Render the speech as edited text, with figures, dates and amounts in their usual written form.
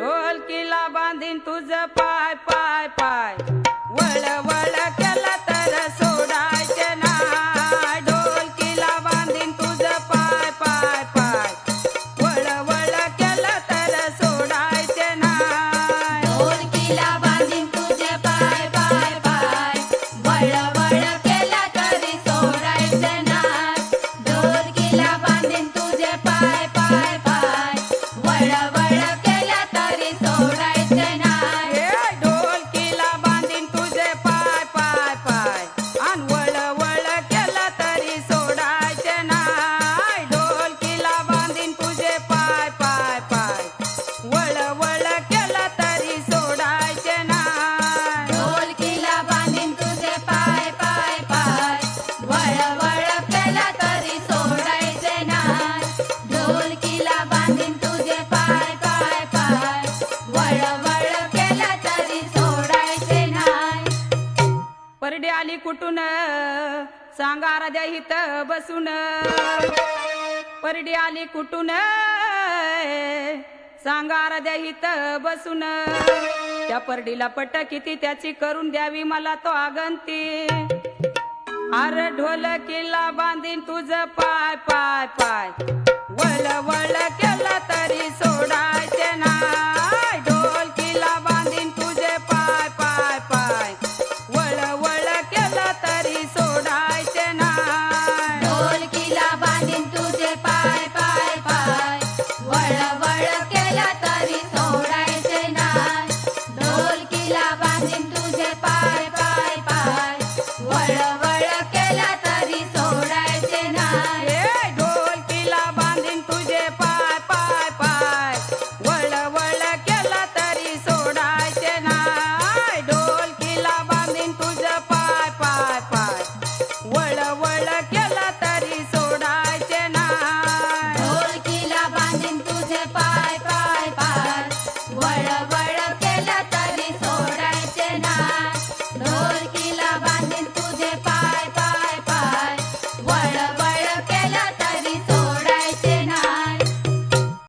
ढोलकीला बांधीन तुझ पाय पाय पाय वळ वळ केला तर सोडायचे नाही ढोलकीला बांधीन तुझ पाय पाय पाय वळ वळ केला तर सोडायचे नाही ढोलकीला बांधीन तुझे पाय पाय पाय वळ वळ केला तरी सोडायचे नाही ढोलकीला बांधीन तुझे पाय पाय पाय वळ वळ केला तरी सोडायचे नाही ए ढोलकीला बांधीन तुझे पाय पाय पाय आन वळ वळ केला तरी सोडायचे नाही ढोलकीला बांधीन तुझे पाय पाय पाय वळ वळ केला तरी सोडायचे नाही ढोलकीला बांधीन तुझे पाय पाय पाय वळ वळ केला तरी सोडायचे नाही ढोलकीला बांधीन तुझे पाय पाय पाय वळ वळ केला तरी सोडायचे नाही परडी आली कुठून सांगा राजा हित बसून परडी आली कुठून सांगा राजा हित बसून त्या परडीला पट किती त्याची करून द्यावी मला तो आगंती अरे ढोलकीला बांधीन तुझ पाय पाय पाय वळ वळ केला तरी सोडायचे नाही